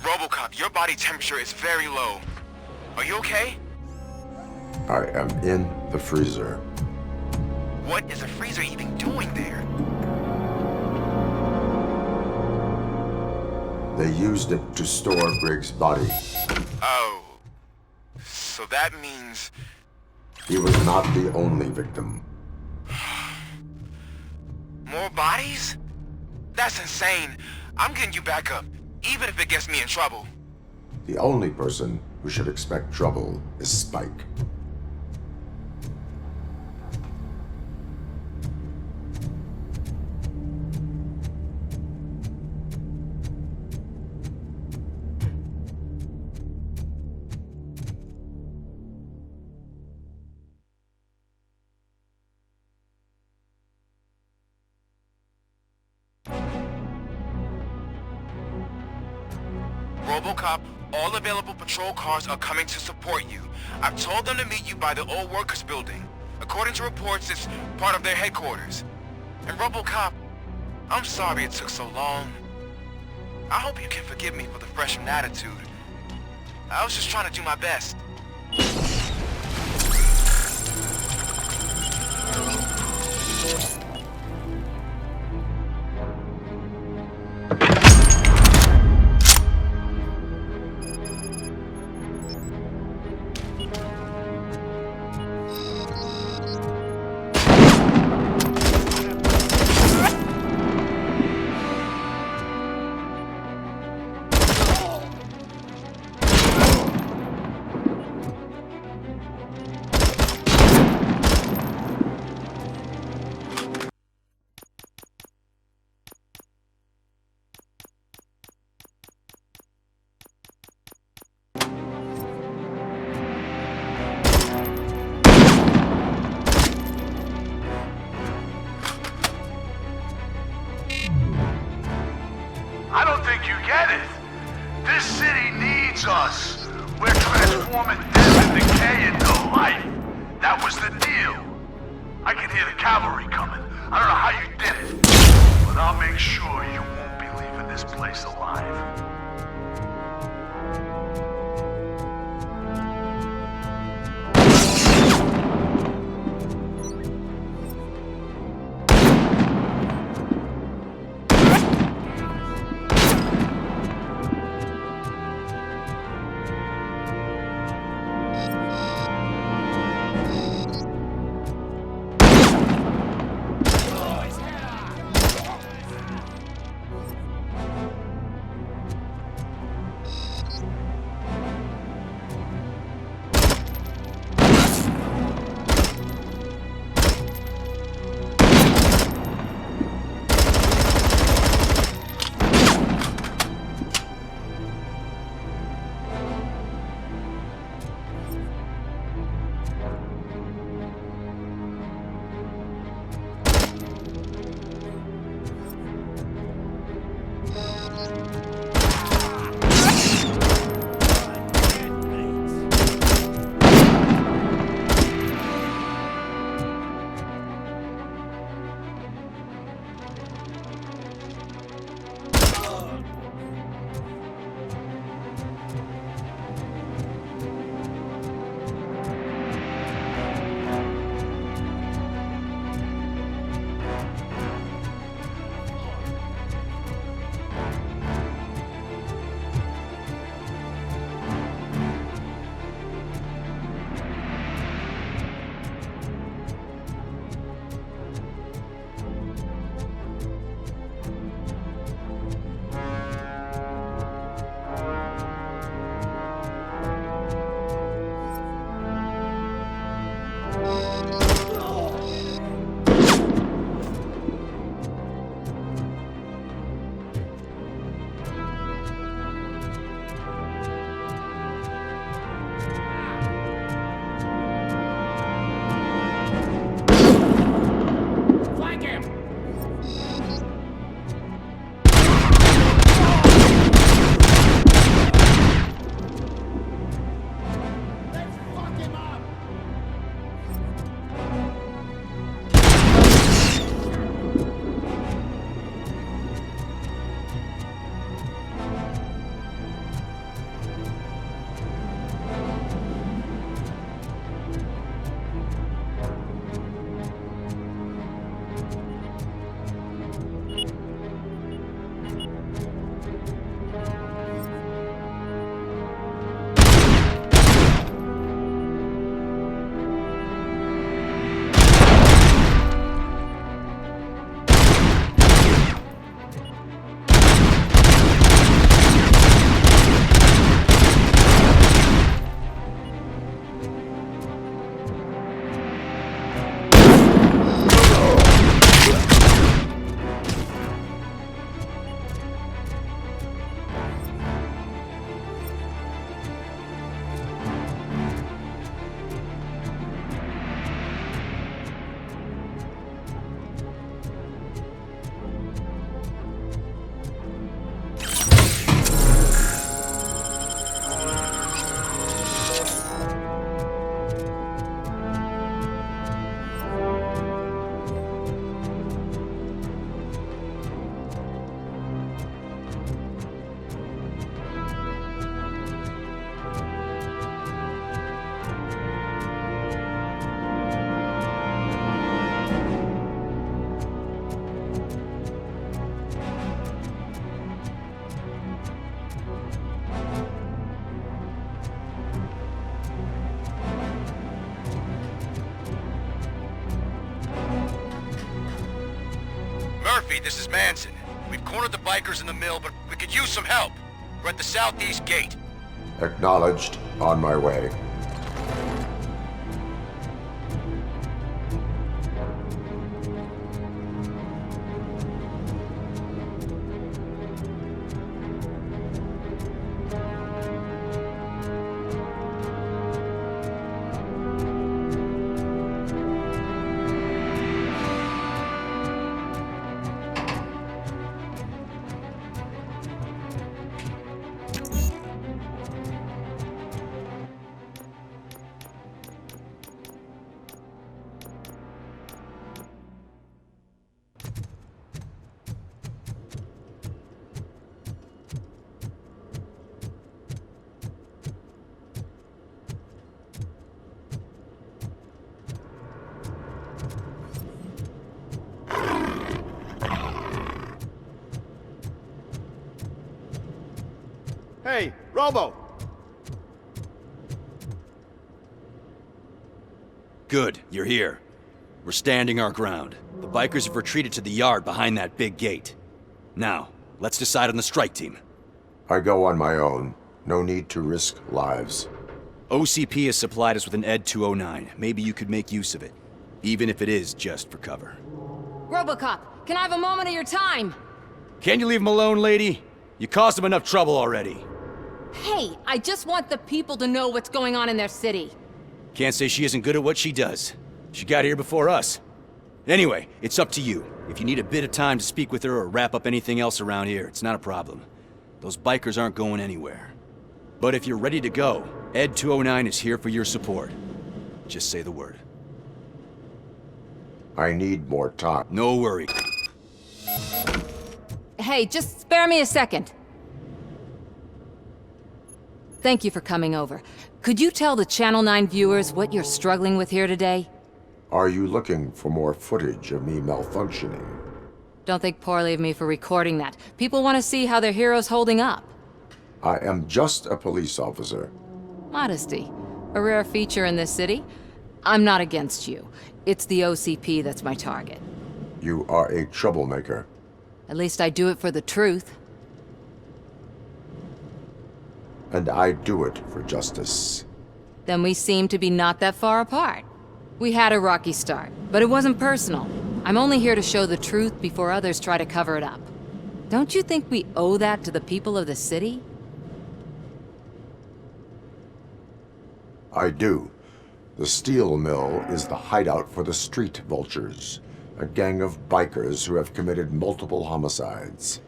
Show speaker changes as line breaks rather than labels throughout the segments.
Robocop, your body temperature is very low. Are you okay?
I am in the freezer.
What is a freezer even doing there?
They used it to store Briggs' body.
Oh. So that means...
He was not the only victim.
More bodies? That's insane. I'm getting you back up, even if it gets me in trouble.
The only person who should expect trouble is Spike.
Robocop, all available patrol cars are coming to support you. I've told them to meet you by the old workers building. According to reports, it's part of their headquarters. And Robocop, I'm sorry it took so long. I hope you can forgive me for the freshman attitude. I was just trying to do my best.
I don't think you get it. This city needs us. We're transforming death and decay into life. That was the deal. I can hear the cavalry coming. I don't know how you did it, but I'll make sure you won't be leaving this place alive.
Murphy, this is Manson. We've cornered the bikers in the mill, but we could use some help. We're at the southeast gate.
Acknowledged. On my way.
Hey, Robo!
Good, you're here. We're standing our ground. The bikers have retreated to the yard behind that big gate. Now, let's decide on the strike team.
I go on my own. No need to risk lives.
OCP has supplied us with an ED 209. Maybe you could make use of it. Even if it is just for cover.
Robocop, can I have a moment of your time?
Can you leave him alone, lady? You caused him enough trouble already.
Hey, I just want the people to know what's going on in their city.
Can't say she isn't good at what she does. She got here before us. Anyway, it's up to you. If you need a bit of time to speak with her or wrap up anything else around here, it's not a problem. Those bikers aren't going anywhere. But if you're ready to go, ED 209 is here for your support. Just say the word.
I need more time.
No worry.
Hey, just spare me a second. Thank you for coming over. Could you tell the Channel 9 viewers what you're struggling with here today?
Are you looking for more footage of me malfunctioning?
Don't think poorly of me for recording that. People want to see how their hero's holding up.
I am just a police officer.
Modesty. A rare feature in this city. I'm not against you. It's the OCP that's my target.
You are a troublemaker.
At least I do it for the truth.
And I do it for justice.
Then we seem to be not that far apart. We had a rocky start, but it wasn't personal. I'm only here to show the truth before others try to cover it up. Don't you think we owe that to the people of the city?
I do. The steel mill is the hideout for the street vultures, a gang of bikers who have committed multiple homicides.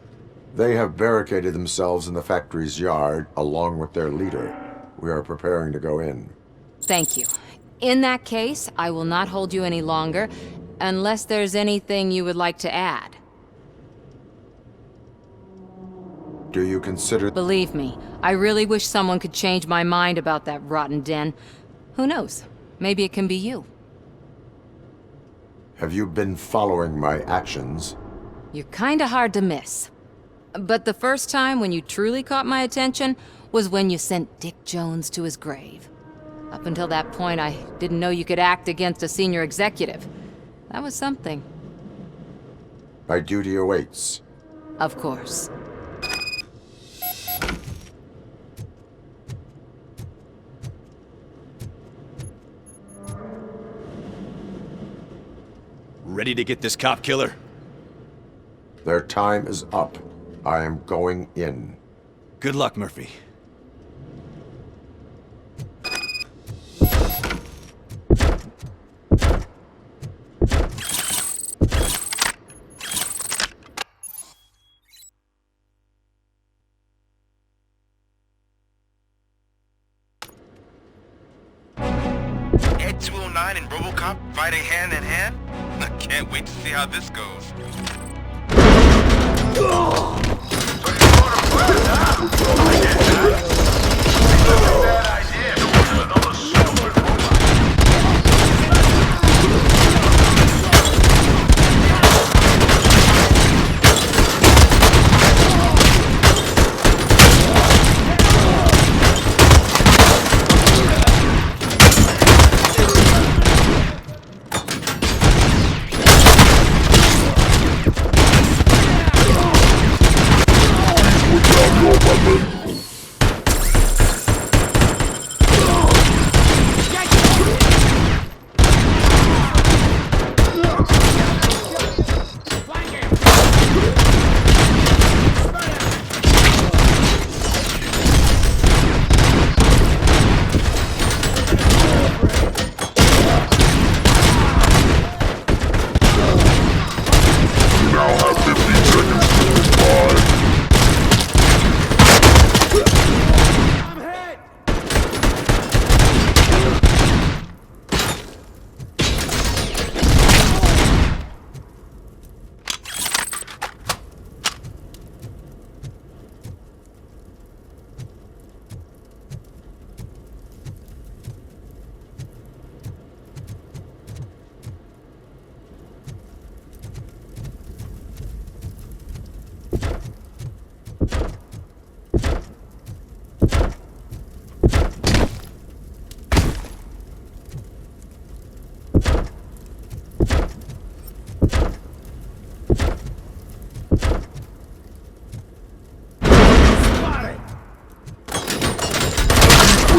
They have barricaded themselves in the factory's yard along with their leader. We are preparing to go in.
Thank you. In that case, I will not hold you any longer, unless there's anything you would like to add.
Do you consider...
Believe me, I really wish someone could change my mind about that rotten den. Who knows? Maybe it can be you.
Have you been following my actions?
You're kinda hard to miss. But the first time when you truly caught my attention was when you sent Dick Jones to his grave. Up until that point, I didn't know you could act against a senior executive. That was something.
My duty awaits.
Of course.
Ready to get this cop killer?
Their time is up. I am going in.
Good luck, Murphy.
Ed 209 and Robocop fighting hand in hand? I can't wait to see how this goes.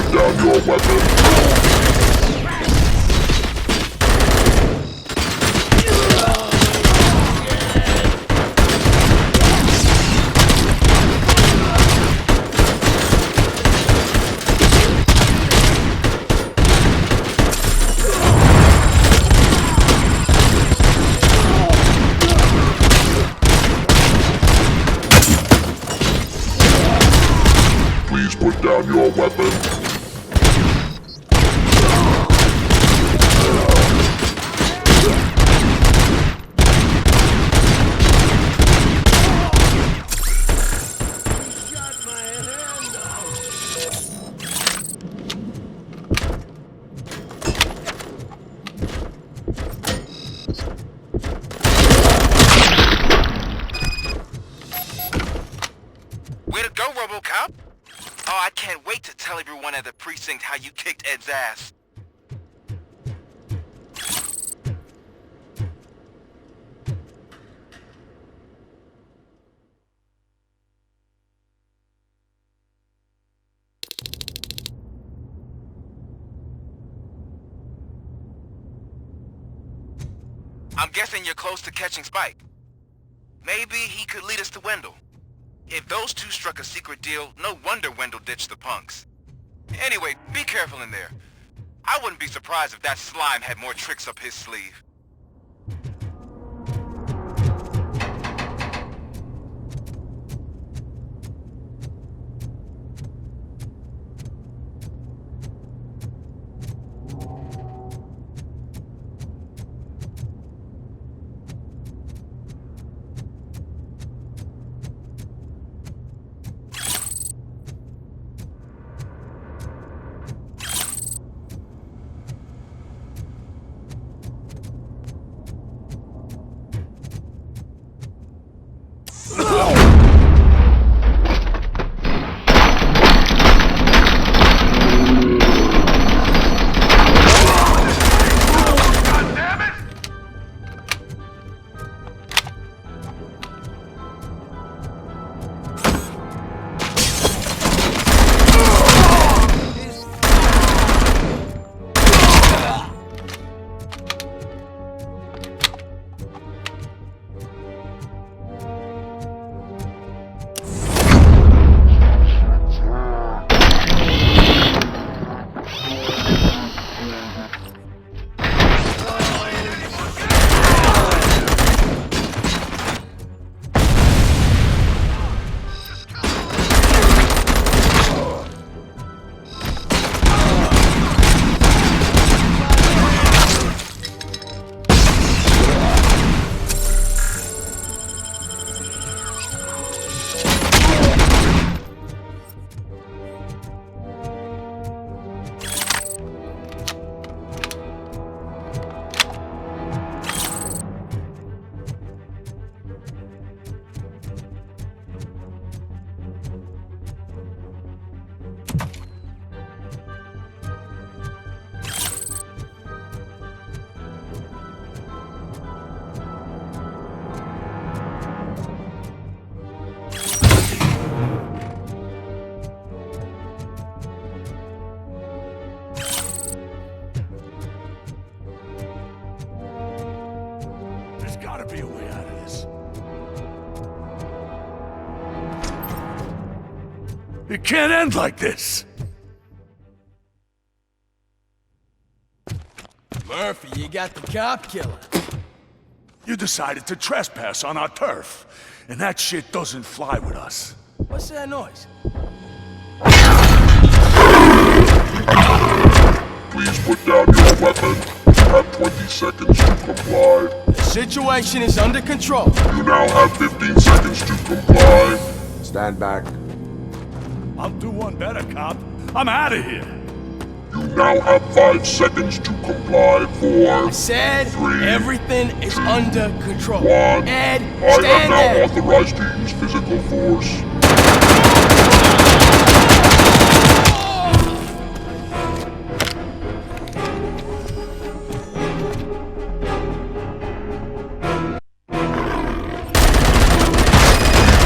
put down your weapon. Please put down your weapon.
Way to go, Robocop! Oh, I can't wait to tell everyone at the precinct how you kicked Ed's ass. I'm guessing you're close to catching Spike. Maybe he could lead us to Wendell. If those two struck a secret deal, no wonder Wendell ditched the punks. Anyway, be careful in there. I wouldn't be surprised if that slime had more tricks up his sleeve.
There's gotta be a way out of this. It can't end like this!
Murphy, you got the cop killer.
You decided to trespass on our turf, and that shit doesn't fly with us.
What's that noise?
Please put down your weapon. You have 20 seconds to comply.
The situation is under control.
You now have 15 seconds to comply.
Stand back.
I'll do one better, cop. I'm out of here. You now have 5 seconds to comply. 4,
I said
3,
everything is under control.
1.
Ed,
I am
stand
now
there.
authorized to use physical force.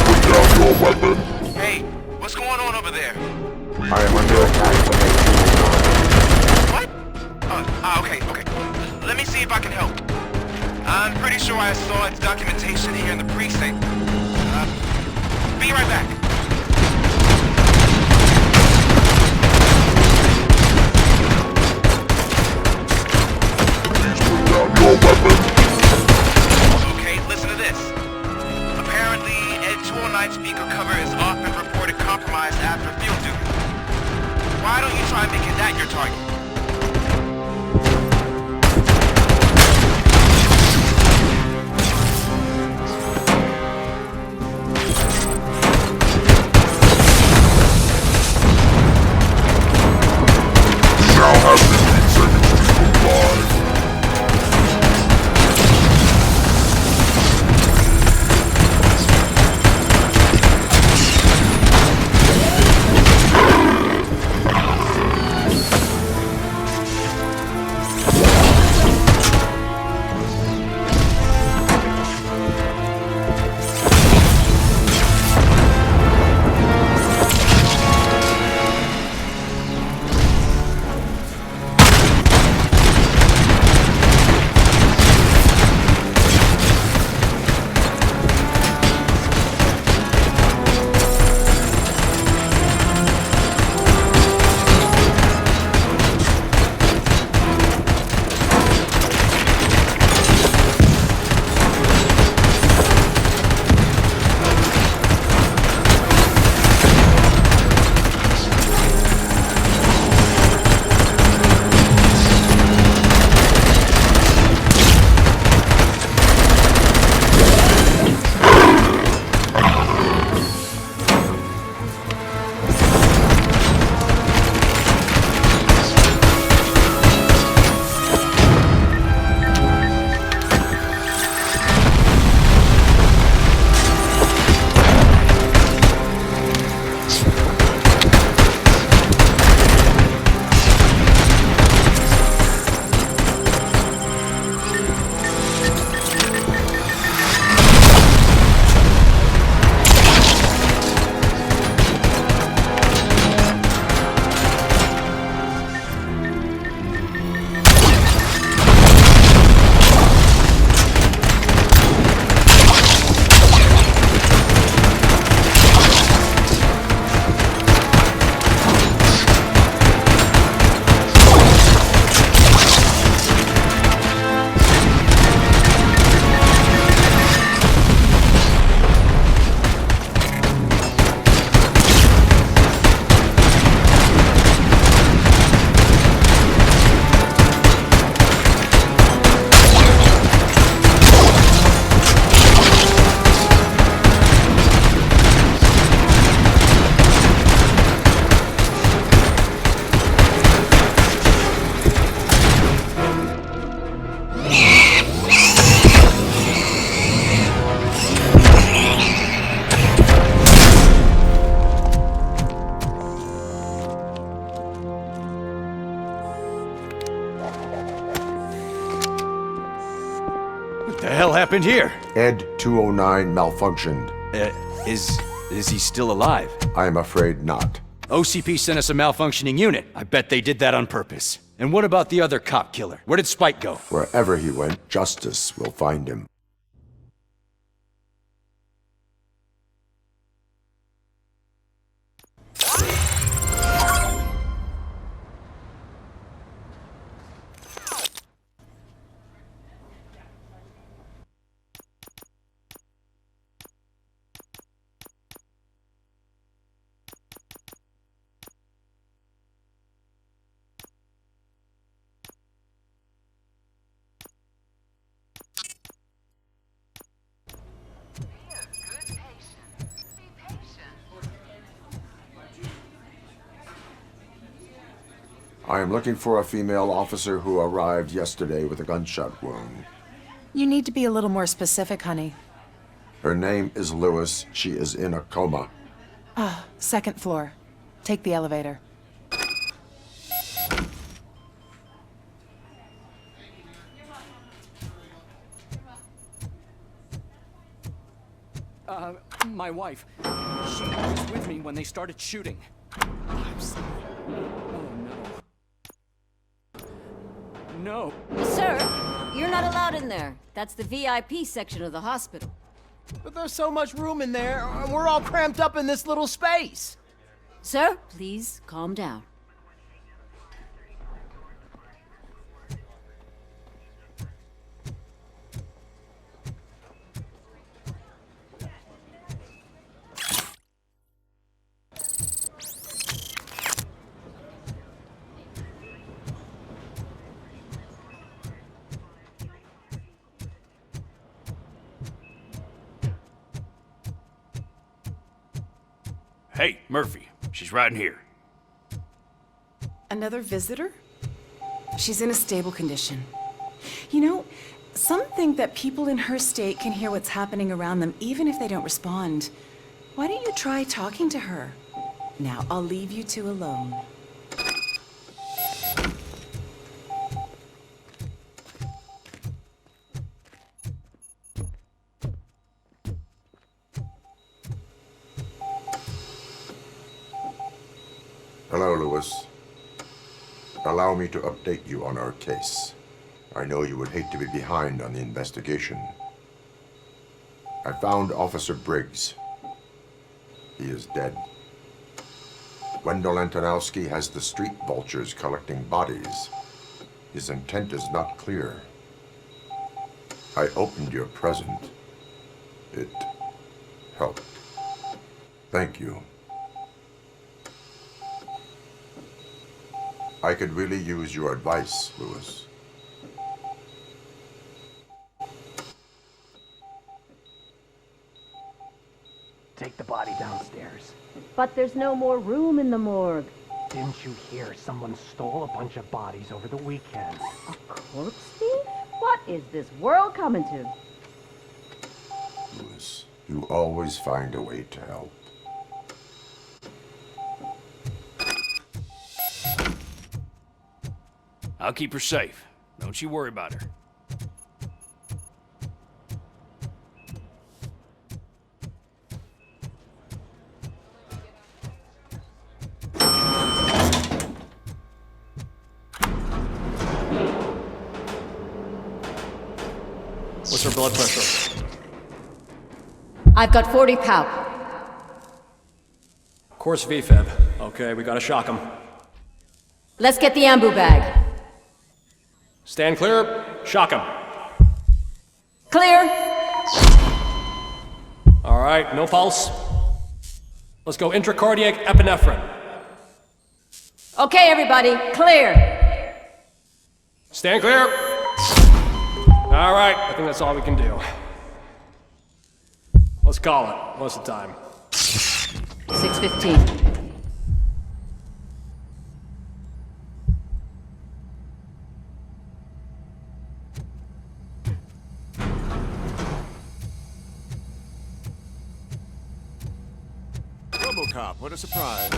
Put down your weapon.
Hey, what's going on over there?
I am under attack from a
Why don't you try making that your target?
What the hell happened here?
Ed 209 malfunctioned.
Is he still alive?
I am afraid not.
OCP sent us a malfunctioning unit. I bet they did that on purpose. And what about the other cop killer? Where did Spike go?
Wherever he went, justice will find him. I am looking for a female officer who arrived yesterday with a gunshot wound.
You need to be a little more specific, honey.
Her name is Lewis. She is in a coma.
Second floor. Take the elevator.
My wife. She was with me when they started shooting. I'm sorry. Oh, no. No.
Sir, you're not allowed in there. That's the VIP section of the hospital.
But there's so much room in there, and we're all cramped up in this little space.
Sir, please calm down.
Hey, Murphy. She's right in here.
Another visitor? She's in a stable condition. You know, some think that people in her state can hear what's happening around them even if they don't respond. Why don't you try talking to her? Now, I'll leave you two alone.
Hello, Lewis. Allow me to update you on our case. I know you would hate to be behind on the investigation. I found Officer Briggs. He is dead. Wendell Antonowski has the street vultures collecting bodies. His intent is not clear. I opened your present. It helped. Thank you. I could really use your advice, Lewis.
Take the body downstairs.
But there's no more room in the morgue.
Didn't you hear someone stole a bunch of bodies over the weekend?
A corpse thief? What is this world coming to?
Lewis, you always find a way to help.
I'll keep her safe. Don't you worry about her.
What's her blood pressure?
I've got 40 pow.
Course VFib. Okay, we gotta shock him.
Let's get the ambu bag.
Stand clear. Shock him.
Clear.
All right, no pulse. Let's go intracardiac epinephrine.
Okay, everybody, clear.
Stand clear. All right, I think that's all we can do. Let's call it. What's the time?
6:15.
Robocop, what a surprise.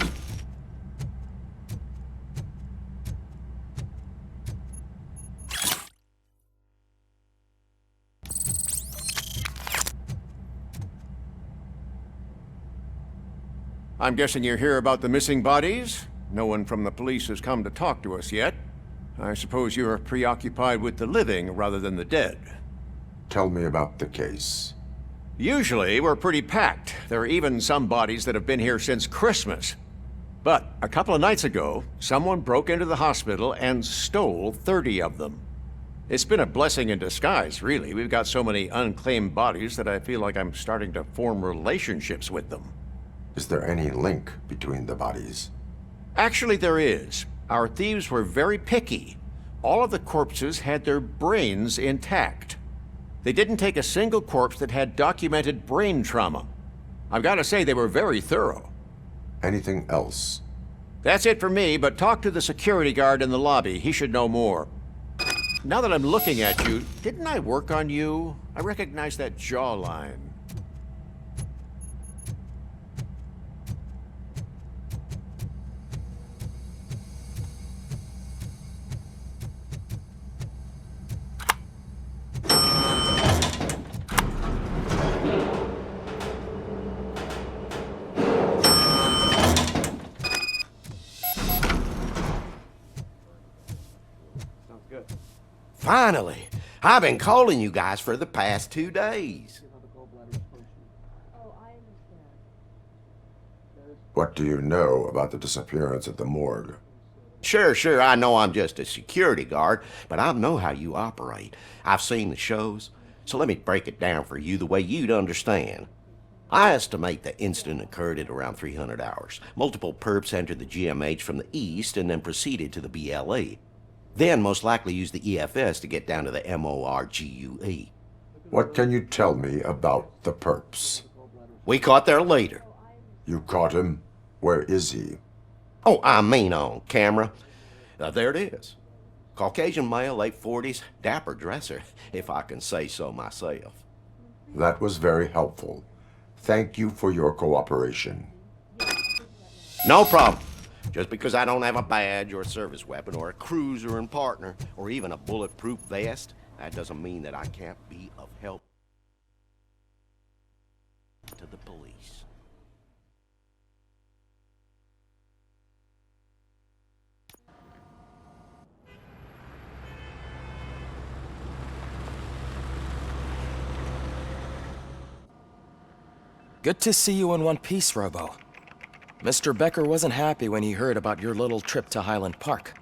I'm guessing you're here about the missing bodies? No one from the police has come to talk to us yet. I suppose you're preoccupied with the living rather than the dead.
Tell me about the case.
Usually, we're pretty packed. There are even some bodies that have been here since Christmas. But a couple of nights ago, someone broke into the hospital and stole 30 of them. It's been a blessing in disguise, really. We've got so many unclaimed bodies that I feel like I'm starting to form relationships with them.
Is there any link between the bodies?
Actually, there is. Our thieves were very picky. All of the corpses had their brains intact. They didn't take a single corpse that had documented brain trauma. I've got to say, they were very thorough.
Anything else?
That's it for me, but talk to the security guard in the lobby. He should know more. Now that I'm looking at you, didn't I work on you? I recognize that jawline.
Finally! I've been calling you guys for the past 2 days.
What do you know about the disappearance at the morgue?
Sure, I know I'm just a security guard, but I know how you operate. I've seen the shows, so let me break it down for you the way you'd understand. I estimate the incident occurred at around 300 hours. Multiple perps entered the GMH from the east and then proceeded to the BLE. Then most likely used the EFS to get down to the MORGUE.
What can you tell me about the perps?
We caught their leader.
You caught him? Where is he?
Oh, I mean on camera. There it is. Caucasian male, late 40s, dapper dresser, if I can say so myself.
That was very helpful. Thank you for your cooperation.
No problem. Just because I don't have a badge or a service weapon or a cruiser and partner or even a bulletproof vest, that doesn't mean that I can't be of help to the police.
Good to see you in one piece, Robo. Mr. Becker wasn't happy when he heard about your little trip to Highland Park.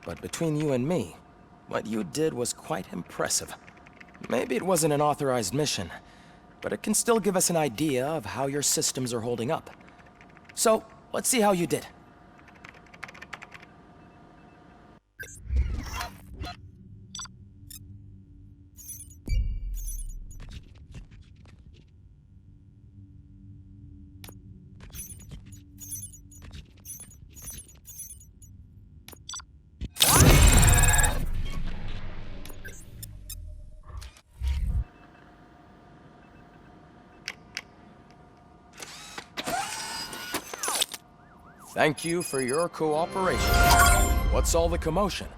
But between you and me, what you did was quite impressive. Maybe it wasn't an authorized mission, but it can still give us an idea of how your systems are holding up. So, let's see how you did. Thank you for your cooperation. What's all the commotion?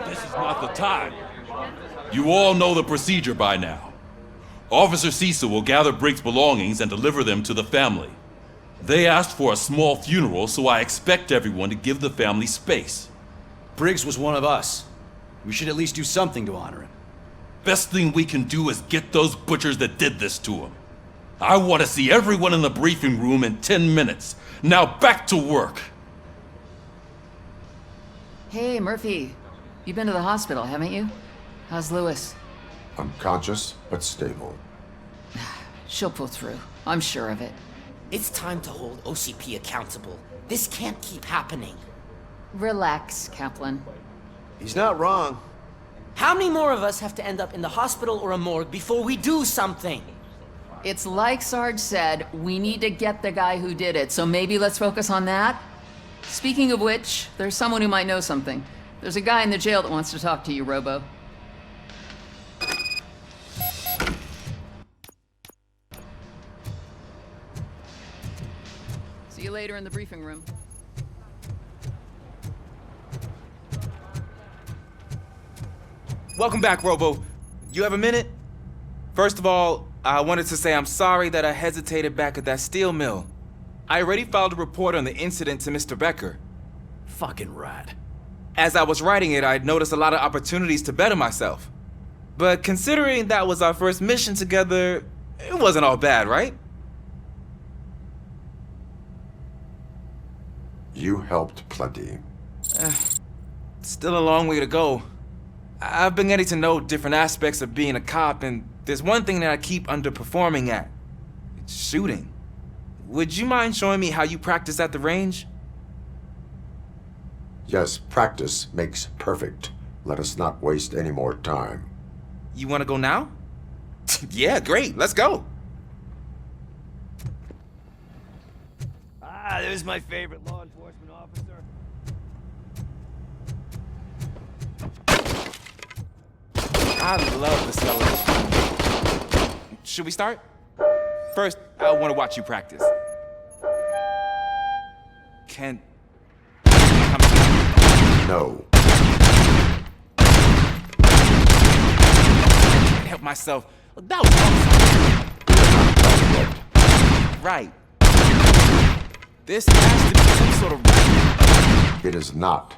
This is not the time. You all know the procedure by now. Officer Cecil will gather Briggs' belongings and deliver them to the family. They asked for a small funeral, so I expect everyone to give the family space.
Briggs was one of us. We should at least do something to honor him.
Best thing we can do is get those butchers that did this to him. I want to see everyone in the briefing room in 10 minutes. Now back to work.
Hey, Murphy. You've been to the hospital, haven't you? How's Lewis?
Unconscious, but stable.
She'll pull through. I'm sure of it.
It's time to hold OCP accountable. This can't keep happening.
Relax, Kaplan.
He's not wrong.
How many more of us have to end up in the hospital or a morgue before we do something?
It's like Sarge said, we need to get the guy who did it, so maybe let's focus on that? Speaking of which, there's someone who might know something. There's a guy in the jail that wants to talk to you, Robo. See you later in the briefing room.
Welcome back, Robo. You have a minute? First of all, I wanted to say I'm sorry that I hesitated back at that steel mill. I already filed a report on the incident to Mr. Becker.
Fucking right.
As I was writing it, I'd noticed a lot of opportunities to better myself. But considering that was our first mission together, it wasn't all bad, right?
You helped plenty.
Still a long way to go. I've been getting to know different aspects of being a cop, and there's one thing that I keep underperforming at. It's shooting. Would you mind showing me how you practice at the range?
Yes, practice makes perfect. Let us not waste any more time.
You want to go now? Yeah, great. Let's go.
Ah, there's my favorite law enforcement officer.
I love the smell of this. Should we start? First, I want to watch you practice. Can...
No.
I can't help myself. That was awesome. Right. This has to be some sort of record.
It is not.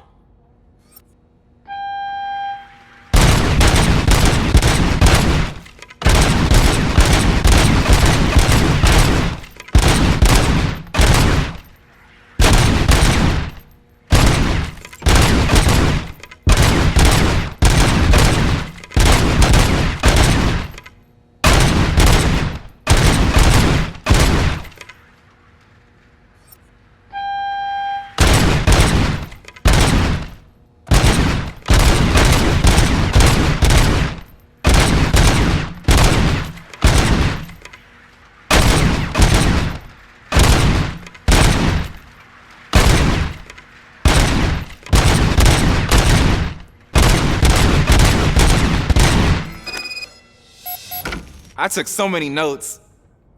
I took so many notes.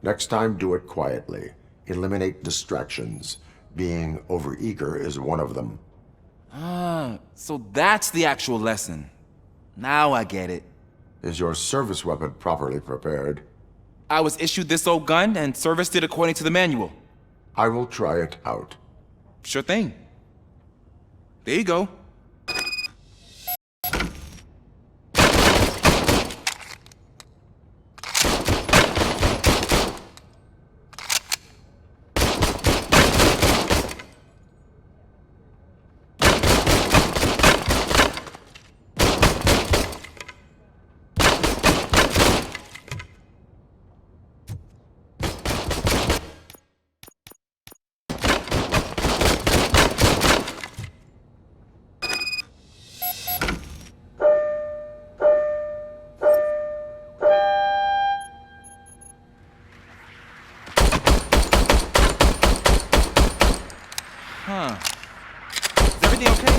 Next time, do it quietly. Eliminate distractions. Being overeager is one of them.
Ah, so that's the actual lesson. Now I get it.
Is your service weapon properly prepared?
I was issued this old gun and serviced it according to the manual.
I will try it out.
Sure thing. There you go. Huh. Is everything okay?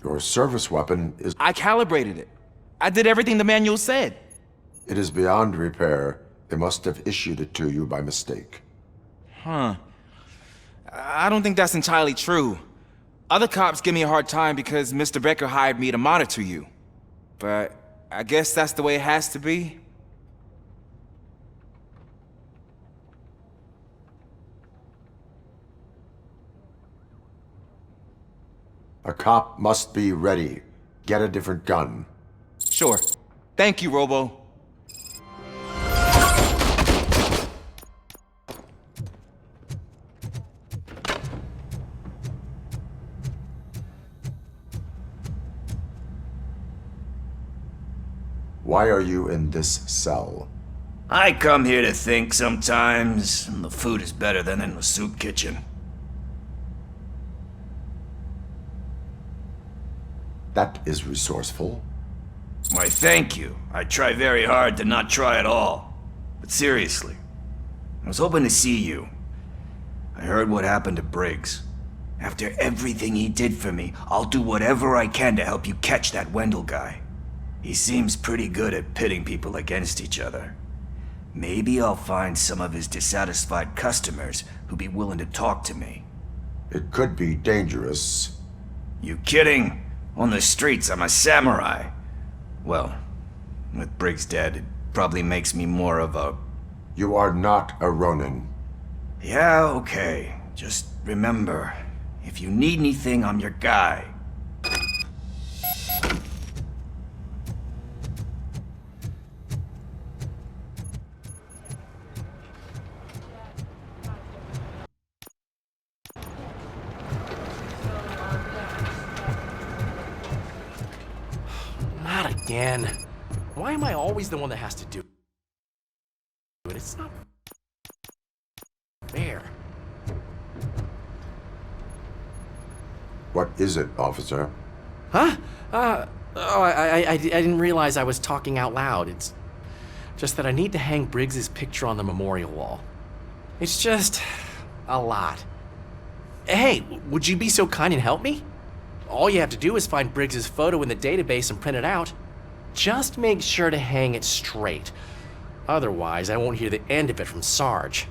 Your service weapon is...
I calibrated it. I did everything the manual said.
It is beyond repair. They must have issued it to you by mistake.
Huh. I don't think that's entirely true. Other cops give me a hard time because Mr. Becker hired me to monitor you. But I guess that's the way it has to be.
A cop must be ready. Get a different gun.
Sure. Thank you, Robo.
Why are you in this cell?
I come here to think sometimes, and the food is better than in the soup kitchen.
That is resourceful.
Why, thank you. I try very hard to not try at all. But seriously, I was hoping to see you. I heard what happened to Briggs. After everything he did for me, I'll do whatever I can to help you catch that Wendell guy. He seems pretty good at pitting people against each other. Maybe I'll find some of his dissatisfied customers who'd be willing to talk to me.
It could be dangerous.
You kidding? On the streets, I'm a samurai. Well, with Briggs dead, it probably makes me more of a...
You are not a Ronin.
Yeah, okay. Just remember, if you need anything, I'm your guy.
Not again. Why am I always the one that has to do it? It's not fair.
What is it, officer?
Huh? I didn't realize I was talking out loud. It's just that I need to hang Briggs's picture on the memorial wall. It's just a lot. Hey, would you be so kind and help me? All you have to do is find Briggs's photo in the database and print it out. Just make sure to hang it straight. Otherwise, I won't hear the end of it from Sarge.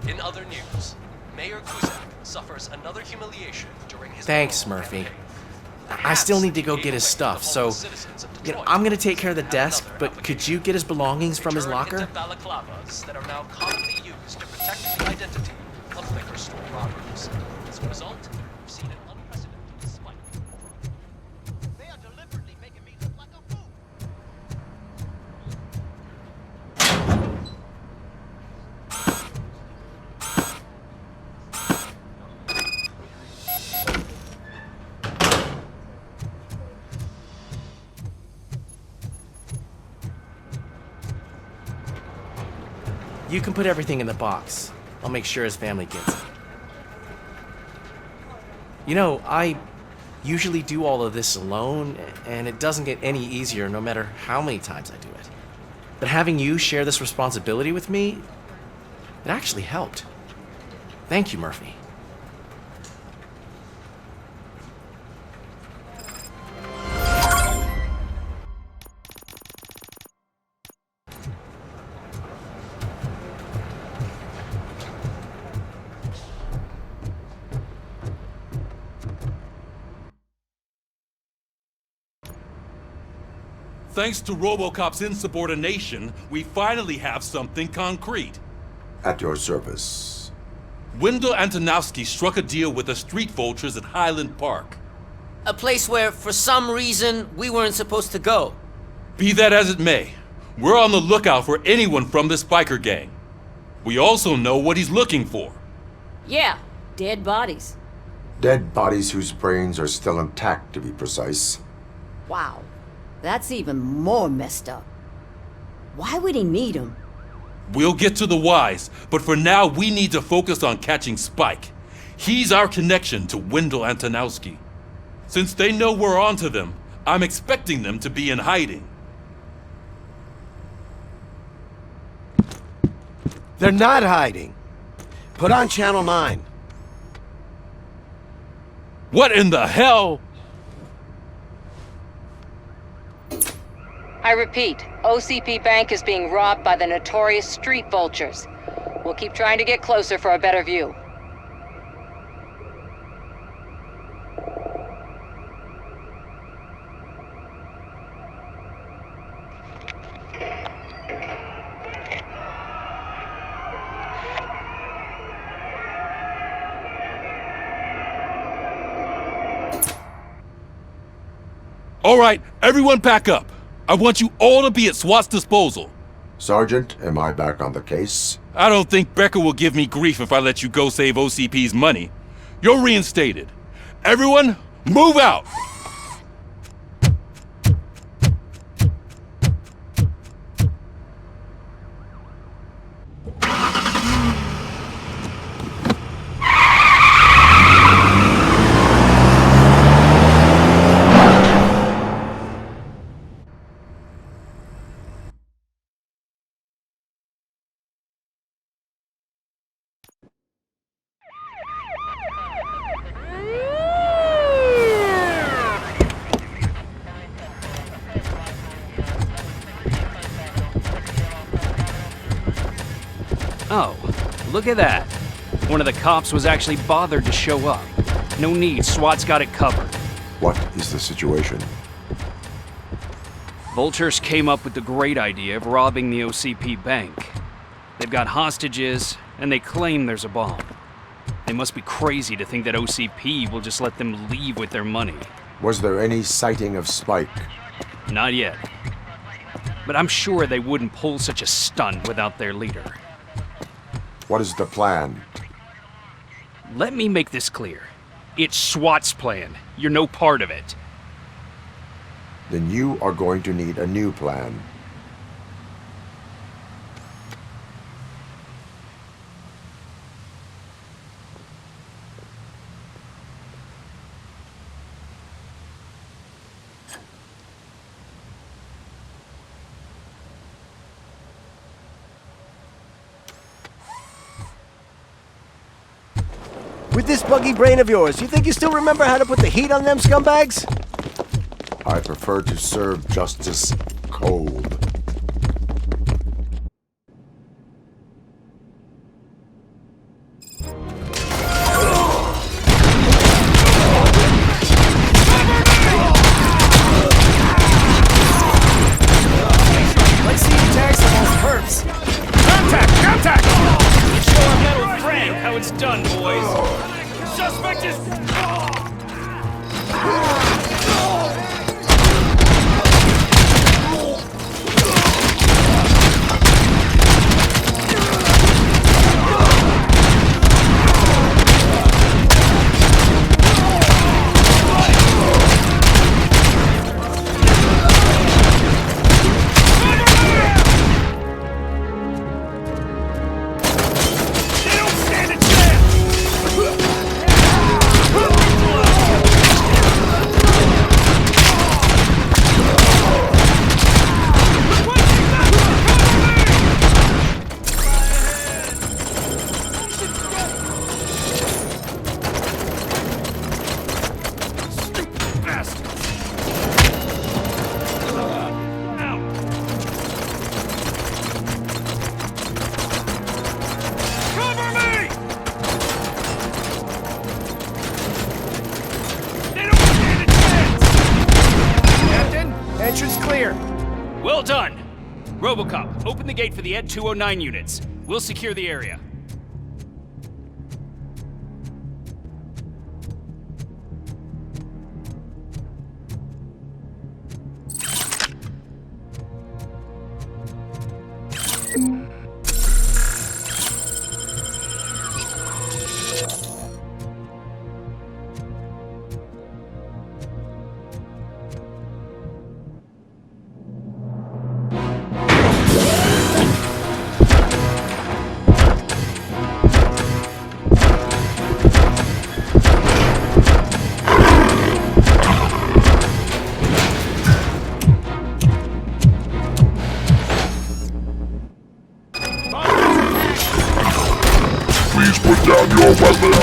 In other news, Mayor Kuzak suffers another humiliation during his
Thanks, Murphy. I still need to go get his stuff, so I'm gonna take care of the desk, but could you get his belongings from his locker?
Balaclavas that are now commonly used to protect the identity of liquor store robbers. As a result, we've seen an unprecedented spike. They are deliberately making me look like a fool.
You can put everything in the box. I'll make sure his family gets it. You know, I usually do all of this alone, and it doesn't get any easier no matter how many times I do it. But having you share this responsibility with me, it actually helped. Thank you, Murphy.
Thanks to Robocop's insubordination, we finally have something concrete.
At your service.
Wendell Antonowski struck a deal with the street vultures at Highland Park.
A place where, for some reason, we weren't supposed to go.
Be that as it may, we're on the lookout for anyone from this biker gang. We also know what he's looking for.
Yeah, dead bodies.
Dead bodies whose brains are still intact, to be precise.
Wow, that's even more messed up. Why would he need them?
We'll get to the whys, but for now we need to focus on catching Spike. He's our connection to Wendell Antonowski. Since they know we're onto them, I'm expecting them to be in hiding.
They're not hiding. Put on Channel 9.
What in the hell?
I repeat, OCP Bank is being robbed by the notorious street vultures. We'll keep trying to get closer for a better view.
All right, everyone pack up. I want you all to be at SWAT's disposal.
Sergeant, am I back on the case?
I don't think Becker will give me grief if I let you go save OCP's money. You're reinstated. Everyone, move out!
look at that. One of the cops was actually bothered to show up. No need, SWAT's got it covered.
What is the situation?
Vultures came up with the great idea of robbing the OCP bank. They've got hostages, and they claim there's a bomb. They must be crazy to think that OCP will just let them leave with their money.
Was there any sighting of Spike?
Not yet. But I'm sure they wouldn't pull such a stunt without their leader.
What is the plan?
Let me make this clear. It's SWAT's plan. You're no part of it.
Then you are going to need a new plan.
With this buggy brain of yours, you think you still remember how to put the heat on them scumbags?
I prefer to serve justice cold.
Let's see you tag some old perps.
Contact! Contact! Let's show our metal Frank how it's done, boys. Suspect is...
Entrance clear.
Well done. Robocop, open the gate for the Ed 209 units. We'll secure the area.
Please put down your weapon.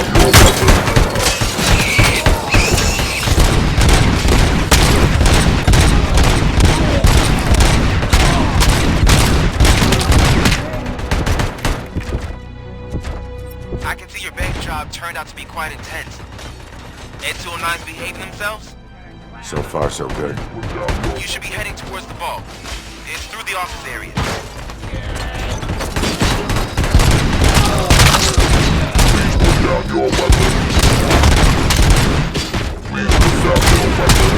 I can see your bank job turned out to be quite intense. Ed 209's behaving themselves?
So far, so good.
You should be heading towards the vault. It's through the office area.
Down your weapon. Please put down your weapon.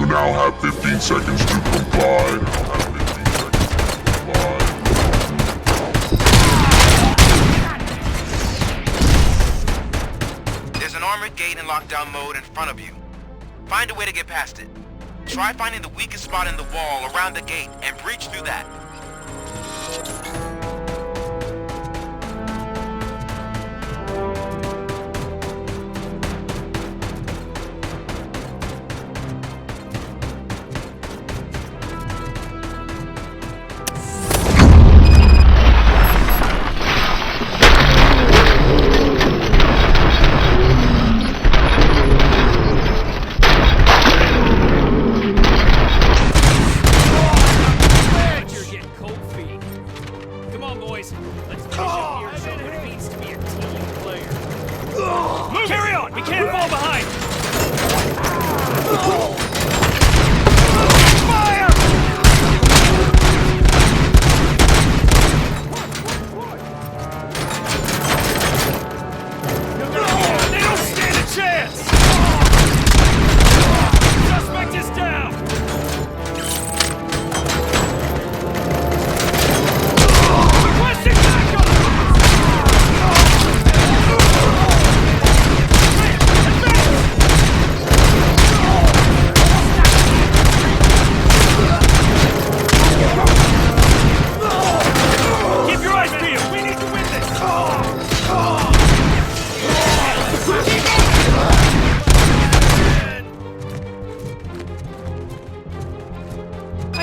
Now have 15 seconds to comply.
There's an armored gate in lockdown mode in front of you. Find a way to get past it. Try finding the weakest spot in the wall around the gate and breach through that.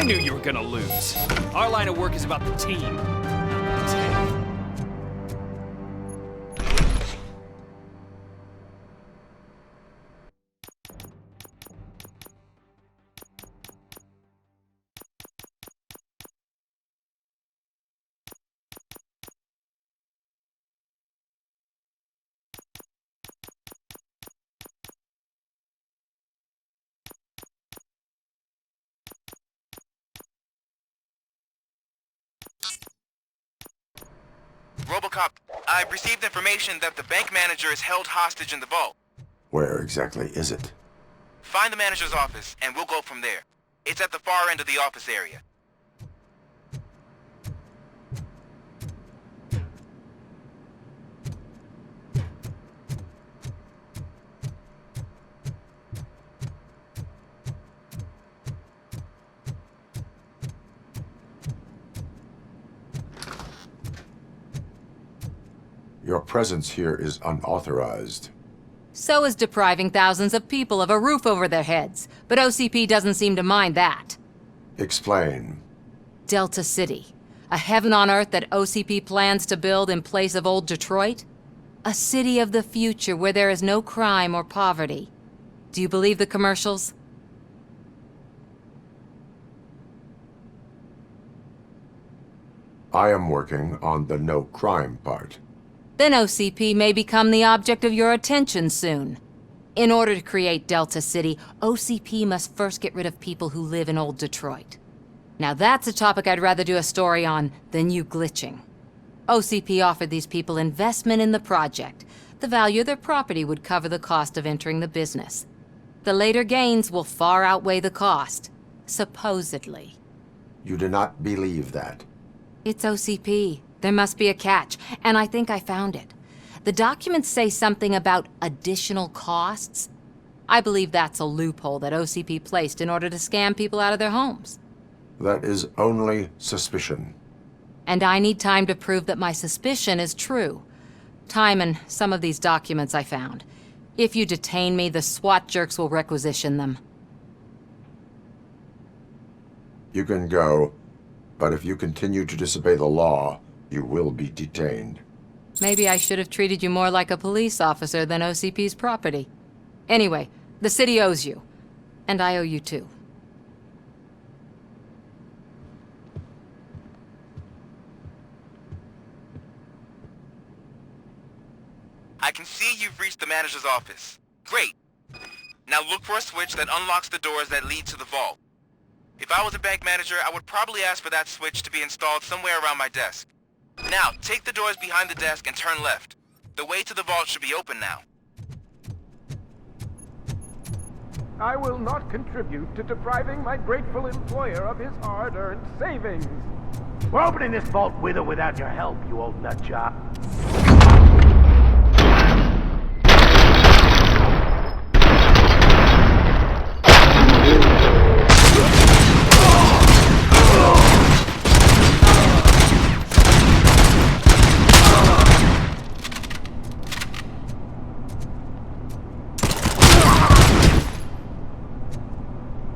knew you were gonna lose. Our line of work is about the team.
Robocop, I've received information that the bank manager is held hostage in the vault.
Where exactly is it?
Find the manager's office, and we'll go from there. It's at the far end of the office area.
Your presence here is unauthorized.
So is depriving thousands of people of a roof over their heads, but OCP doesn't seem to mind that.
Explain.
Delta City, a heaven on earth that OCP plans to build in place of old Detroit? A city of the future where there is no crime or poverty. Do you believe the commercials?
I am working on the no crime part.
Then OCP may become the object of your attention soon. In order to create Delta City, OCP must first get rid of people who live in old Detroit. Now that's a topic I'd rather do a story on than you glitching. OCP offered these people investment in the project. The value of their property would cover the cost of entering the business. The later gains will far outweigh the cost, supposedly.
You do not believe that?
It's OCP. There must be a catch, and I think I found it. The documents say something about additional costs. I believe that's a loophole that OCP placed in order to scam people out of their homes.
That is only suspicion.
And I need time to prove that my suspicion is true. Time and some of these documents I found. If you detain me, the SWAT jerks will requisition them.
You can go, but if you continue to disobey the law, you will be detained.
Maybe I should have treated you more like a police officer than OCP's property. Anyway, the city owes you. And I owe you too.
I can see you've reached the manager's office. Great. Now look for a switch that unlocks the doors that lead to the vault. If I was a bank manager, I would probably ask for that switch to be installed somewhere around my desk. Now, take the doors behind the desk and turn left. The way to the vault should be open now.
I will not contribute to depriving my grateful employer of his hard-earned savings.
We're opening this vault with or without your help, you old nutjob.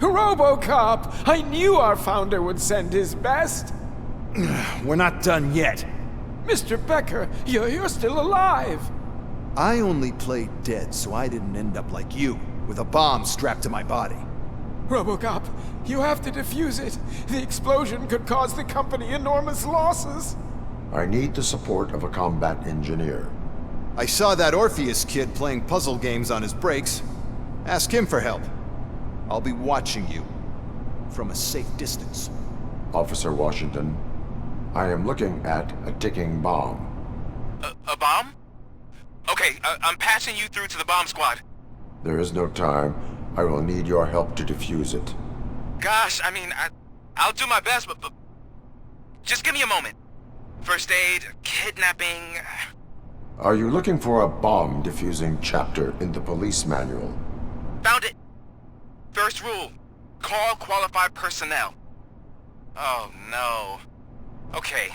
Robocop! I knew our founder would send his best!
We're not done yet.
Mr. Becker, you're still alive!
I only played dead so I didn't end up like you, with a bomb strapped to my body.
Robocop, you have to defuse it. The explosion could cause the company enormous losses.
I need the support of a combat engineer.
I saw that Orpheus kid playing puzzle games on his breaks. Ask him for help. I'll be watching you from a safe distance.
Officer Washington, I am looking at a ticking bomb.
A bomb? Okay, I'm passing you through to the bomb squad.
There is no time. I will need your help to defuse it.
Gosh, I mean, I'll do my best, but just give me a moment. First aid, kidnapping...
Are you looking for a bomb defusing chapter in the police manual?
Found it! First rule, call qualified personnel. Oh no. Okay,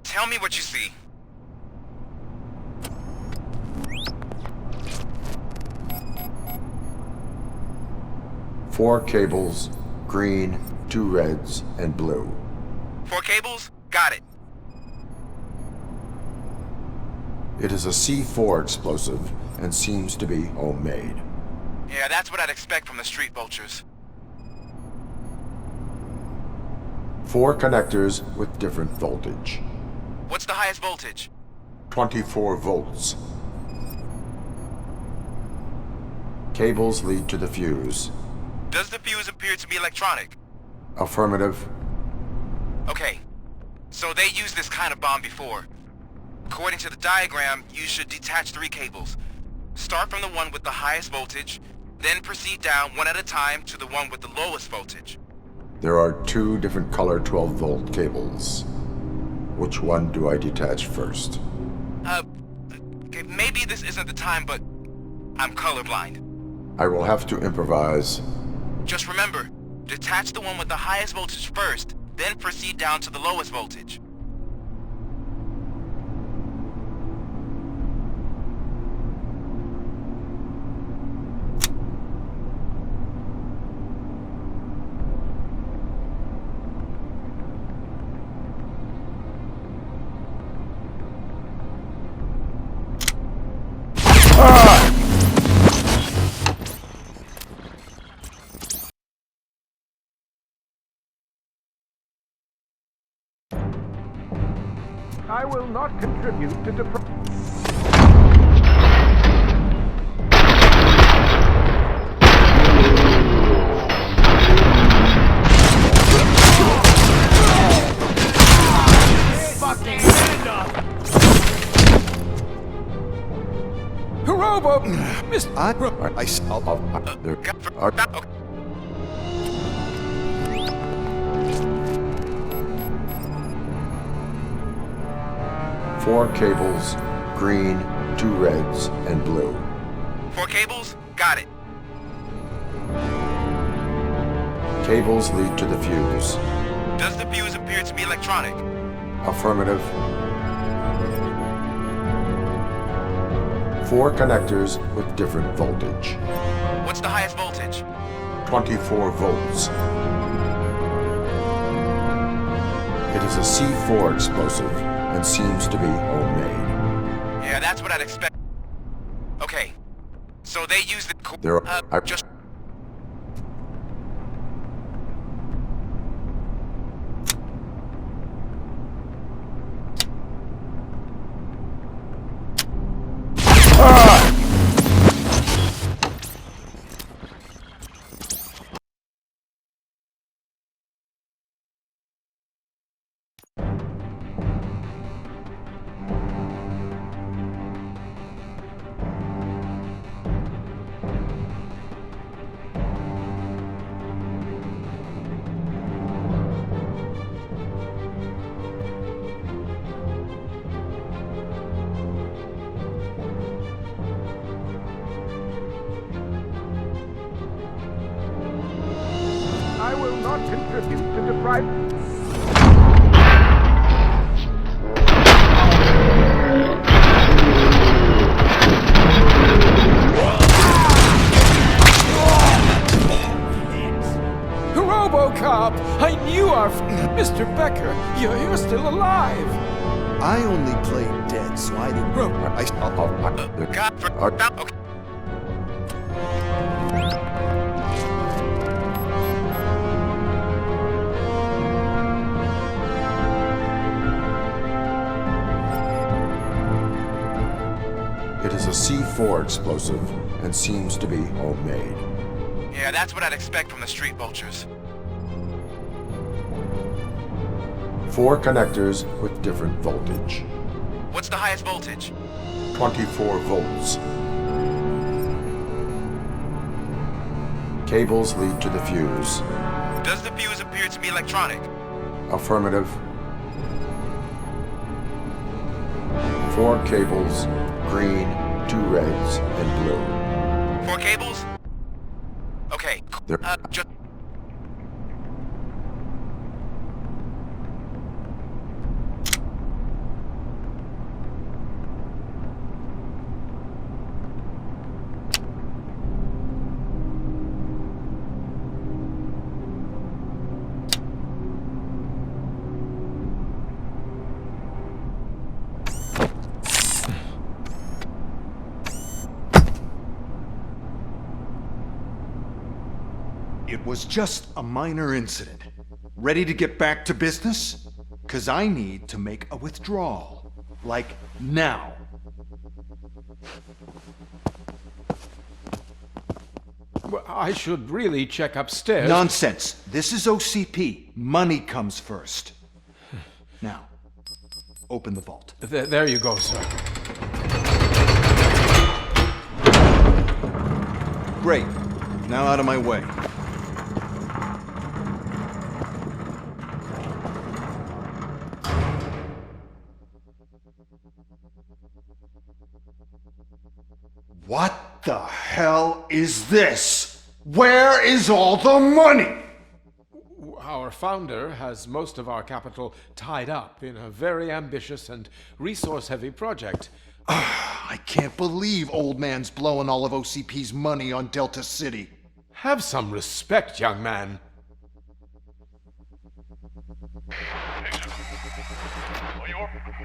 tell me what you see.
Four cables, green, 2 reds, and blue.
4 cables? Got it.
It is a C4 explosive and seems to be homemade.
Yeah, that's what I'd expect from the street vultures.
4 connectors with different voltage.
What's the highest voltage?
24 volts. Cables lead to the fuse.
Does the fuse appear to be electronic?
Affirmative.
Okay, so they used this kind of bomb before. According to the diagram, you should detach 3 cables. Start from the one with the highest voltage, then proceed down one at a time to the one with the lowest voltage.
There are 2 different color 12-volt cables. Which one do I detach first?
Okay, maybe this isn't the time, but I'm colorblind.
I will have to improvise.
Just remember, detach the one with the highest voltage first, then proceed down to the lowest voltage.
I will not contribute to
Fucking hand up! Robo!
Four cables, green, 2 reds, and blue.
4 cables? Got it.
Cables lead to the fuse.
Does the fuse appear to be electronic?
Affirmative. 4 connectors with different voltage.
What's the highest voltage?
24 volts. It is a C4 explosive and seems to be homemade.
Yeah, that's what I'd expect. Okay, so they use the...
There are...
just...
I will not contribute to deprive...
Robocop! I knew our... Mr. Becker, you're still alive!
I only played dead, so I didn't...
It is a C4 explosive and seems to be homemade.
Yeah, that's what I'd expect from the street vultures.
4 connectors with different voltage.
What's the highest voltage?
24 volts. Cables lead to the fuse.
Does the fuse appear to be electronic?
Affirmative. 4 cables, green, 2 reds, and blue.
4 cables? Okay, just...
It was just a minor incident. Ready to get back to business? 'Cause I need to make a withdrawal. Like, now.
Well, I should really check upstairs.
Nonsense. This is OCP. Money comes first. Now, open the vault.
There you go, sir.
Great. Now out of my way. What the hell is this? Where is all the money?
Our founder has most of our capital tied up in a very ambitious and resource-heavy project.
I can't believe old man's blowing all of OCP's money on Delta City.
Have some respect, young man.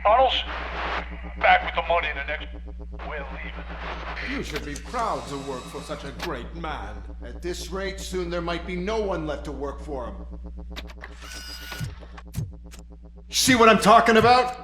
Arnold's back with the money in the next... We're leaving.
You should be proud to work for such a great man.
At this rate, soon there might be no one left to work for him. See what I'm talking about?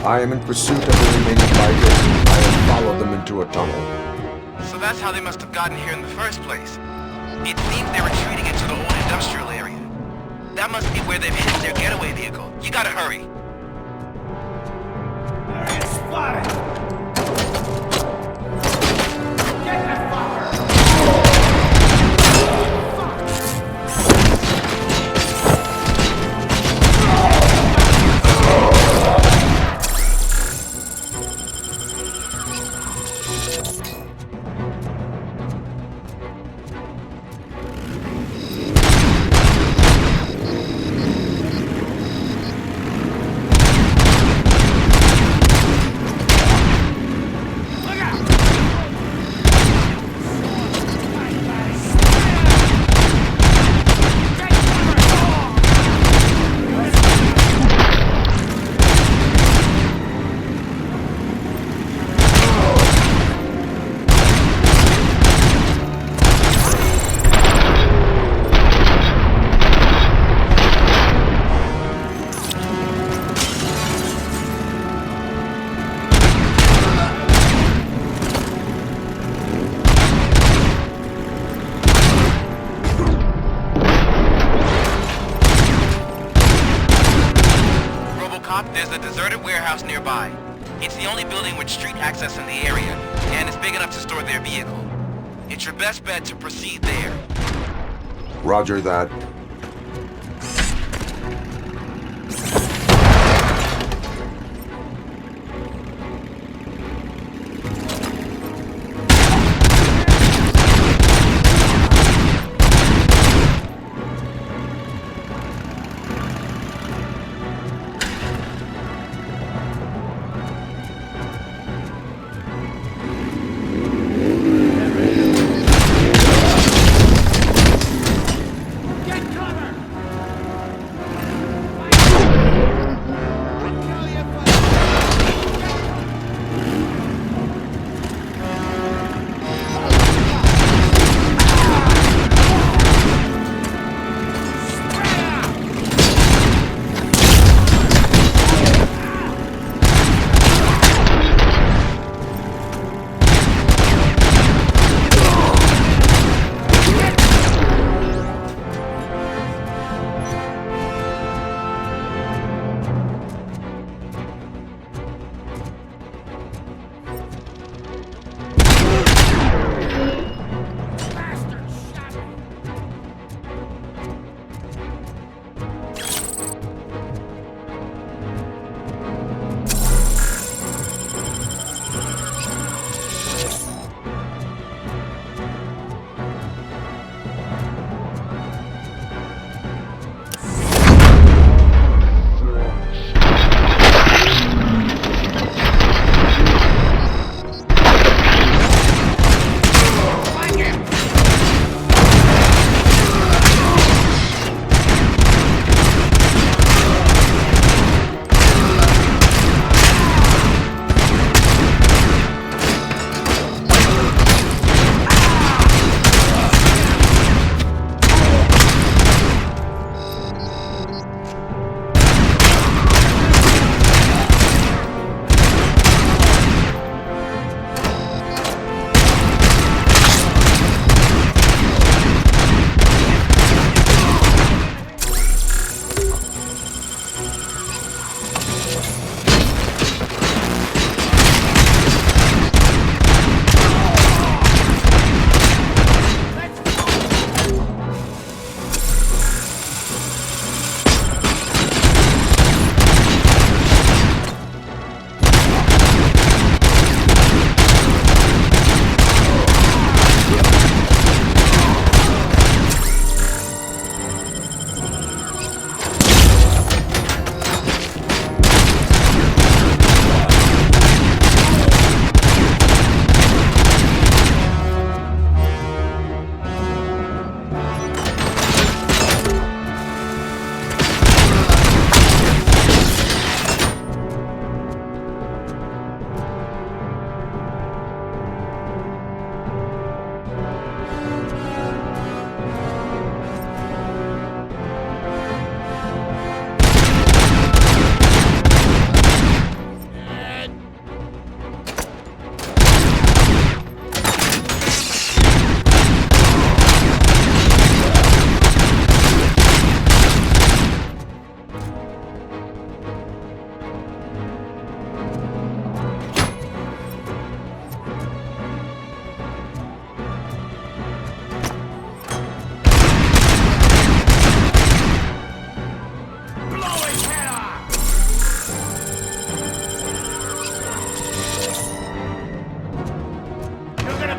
I am in pursuit of the remaining bikers. I have followed them into a tunnel.
So that's how they must have gotten here in the first place. It seems they're retreating into the old industrial area. That must be where they've hidden their getaway vehicle. You gotta hurry.
There is spotted!
There's a deserted warehouse nearby. It's the only building with street access in the area, and it's big enough to store their vehicle. It's your best bet to proceed there.
Roger that.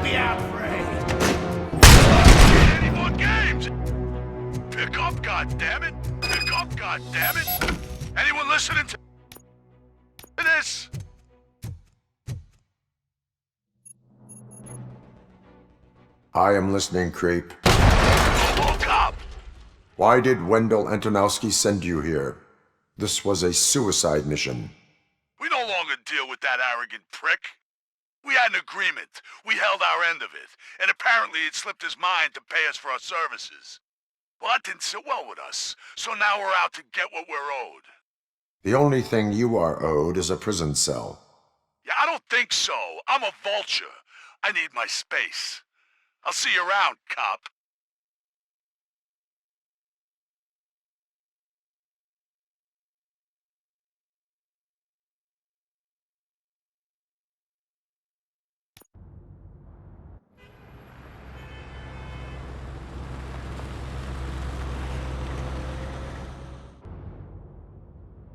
me out, Frey. Any more games? Pick up, goddammit! Pick up, goddammit! Anyone listening to this?
I am listening, creep.
Robocop!
Why did Wendell Antonowski send you here? This was a suicide mission.
We no longer deal with that arrogant prick. We had an agreement. We held our end of it. And apparently it slipped his mind to pay us for our services. Well, that didn't sit well with us. So now we're out to get what we're owed.
The only thing you are owed is a prison cell.
Yeah, I don't think so. I'm a vulture. I need my space. I'll see you around, cop.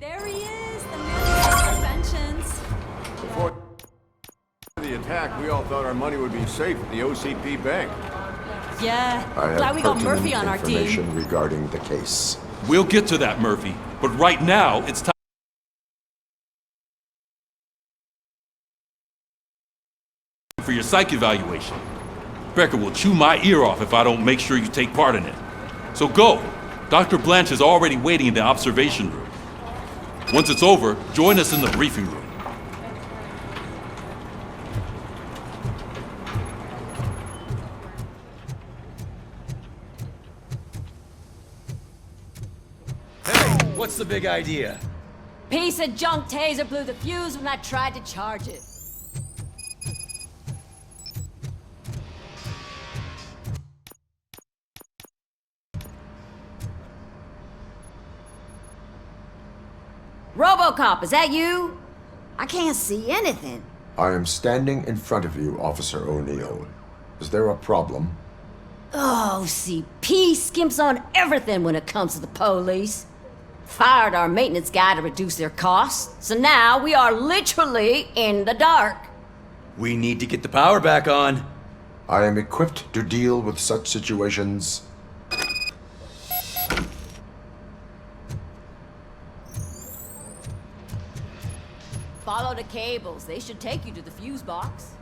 There he is, the man of inventions.
Before the attack, we all thought our money would be safe at the OCP bank.
Yeah,
I have
glad we got
pertinent
Murphy on our team.
information regarding the case.
We'll get to that, Murphy. But right now, it's time for your psych evaluation. Becker will chew my ear off if I don't make sure you take part in it. So go. Dr. Blanche is already waiting in the observation room. Once it's over, join us in the briefing room.
Hey, what's the big idea?
Piece of junk taser blew the fuse when I tried to charge it. Robocop, is that you? I can't see anything.
I am standing in front of you, Officer O'Neill. Is there a problem?
Oh, CP skimps on everything when it comes to the police. Fired our maintenance guy to reduce their costs, so now we are literally in the dark.
We need to get the power back on.
I am equipped to deal with such situations.
Follow the cables. They should take you to the fuse box.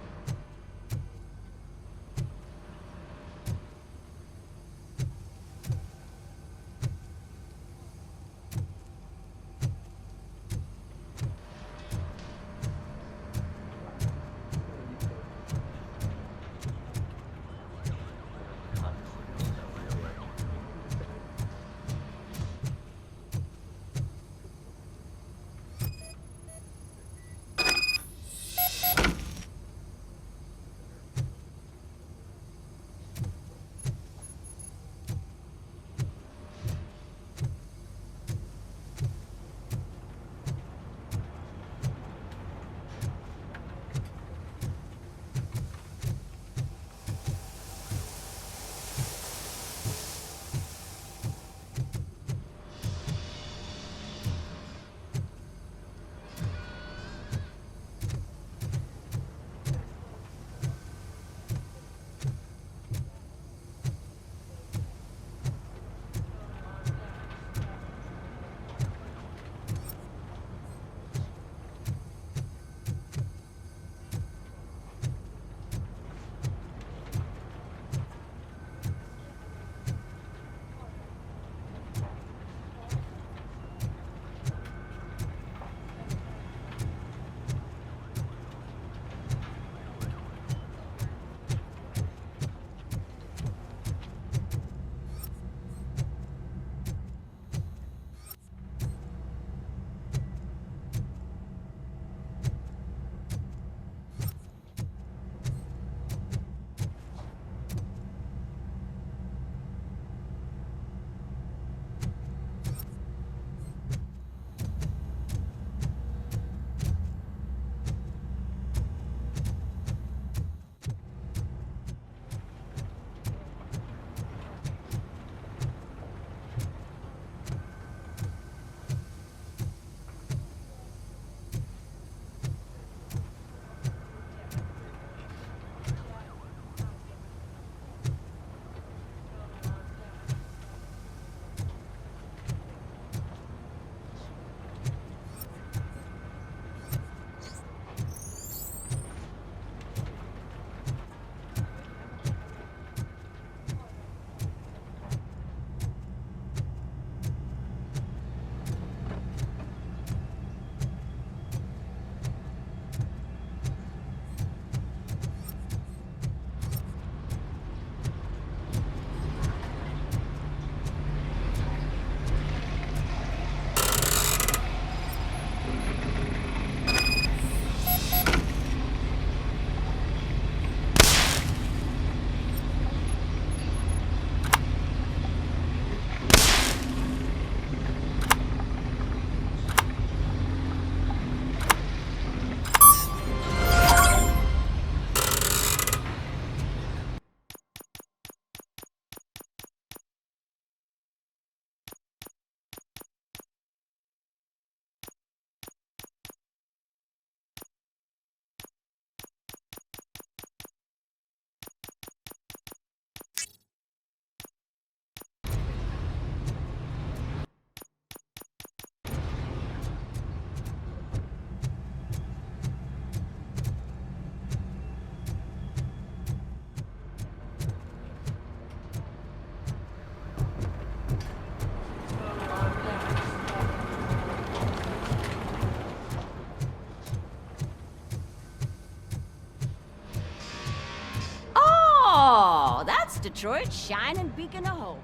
West Detroit's shining beacon of hope.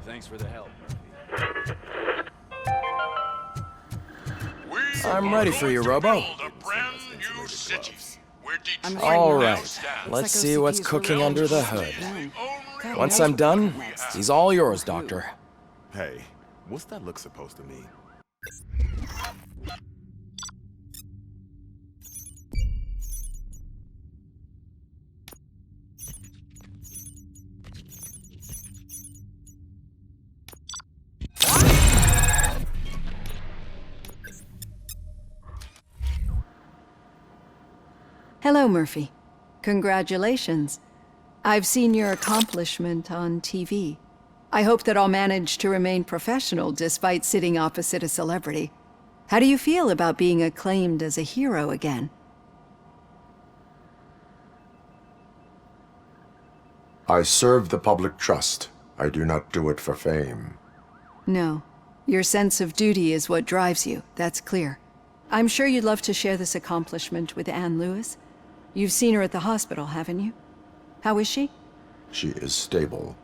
Thanks for the help.
I'm ready for you, Robo.
All right, let's see what's cooking under the hood. Once I'm done, he's all yours, Doctor.
Hey, what's that look supposed to mean?
Hello, Murphy. Congratulations. I've seen your accomplishment on TV. I hope that I'll manage to remain professional despite sitting opposite a celebrity. How do you feel about being acclaimed as a hero again?
I serve the public trust. I do not do it for fame.
No. Your sense of duty is what drives you, that's clear. I'm sure you'd love to share this accomplishment with Anne Lewis. You've seen her at the hospital, haven't you? How is she?
She is stable.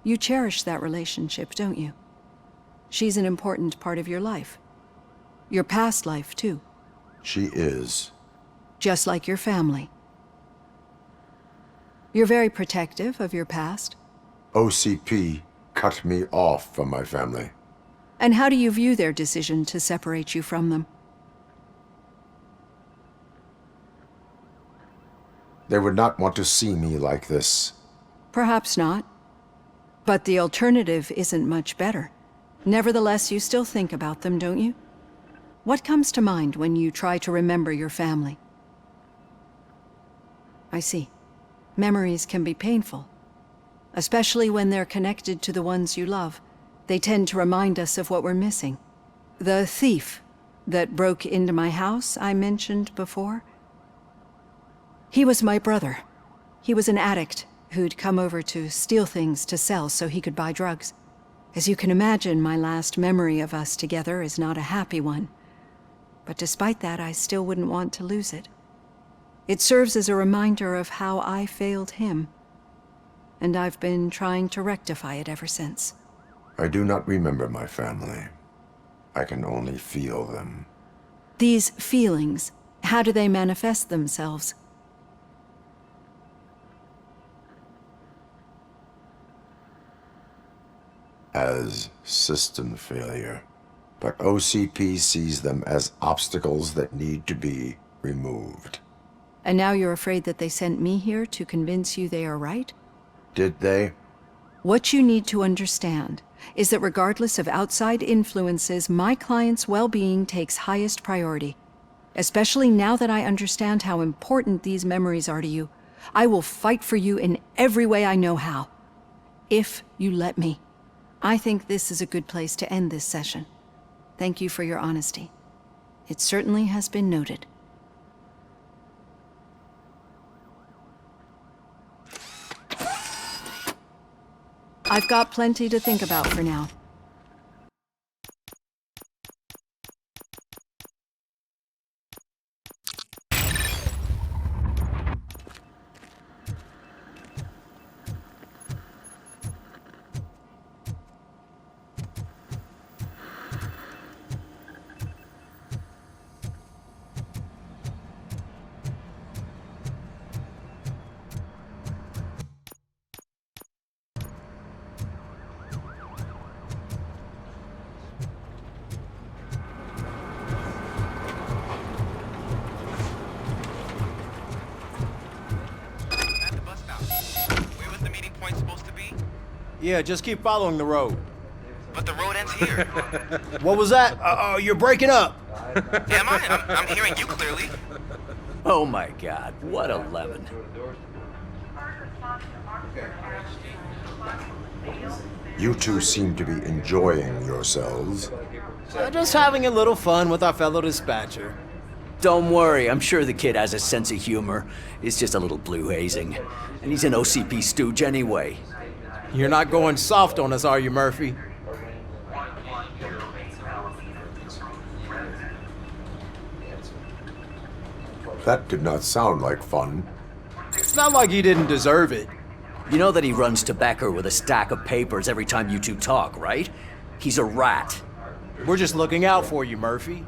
You cherish that relationship, don't you? She's an important part of your life. Your past life, too.
She is.
Just like your family. You're very protective of your past.
OCP cut me off from my family.
And how do you view their decision to separate you from them?
They would not want to see me like this.
Perhaps not. But the alternative isn't much better. Nevertheless, you still think about them, don't you? What comes to mind when you try to remember your family? I see. Memories can be painful. Especially when they're connected to the ones you love. They tend to remind us of what we're missing. The thief that broke into my house I mentioned before? He was my brother. He was an addict who'd come over to steal things to sell so he could buy drugs. As you can imagine, my last memory of us together is not a happy one. But despite that, I still wouldn't want to lose it. It serves as a reminder of how I failed him. And I've been trying to rectify it ever since.
I do not remember my family. I can only feel them.
These feelings, how do they manifest themselves?
As system failure. But OCP sees them as obstacles that need to be removed.
And now you're afraid that they sent me here to convince you they are right?
Did they?
What you need to understand is that regardless of outside influences, my client's well-being takes highest priority. Especially now that I understand how important these memories are to you. I will fight for you in every way I know how. If you let me. I think this is a good place to end this session. Thank you for your honesty. It certainly has been noted. I've got plenty to think about for now.
Yeah, just keep following the road.
But the road ends here.
What was that? You're breaking up.
Am I? I'm hearing you clearly.
Oh my God, what a lemon.
You two seem to be enjoying yourselves.
Just having a little fun with our fellow dispatcher.
Don't worry, I'm sure the kid has a sense of humor. It's just a little blue hazing. And he's an OCP stooge anyway.
You're not going soft on us, are you, Murphy?
That did not sound like fun.
It's not like you didn't deserve it.
You know that he runs tobacco with a stack of papers every time you two talk, right? He's a rat.
We're just looking out for you, Murphy.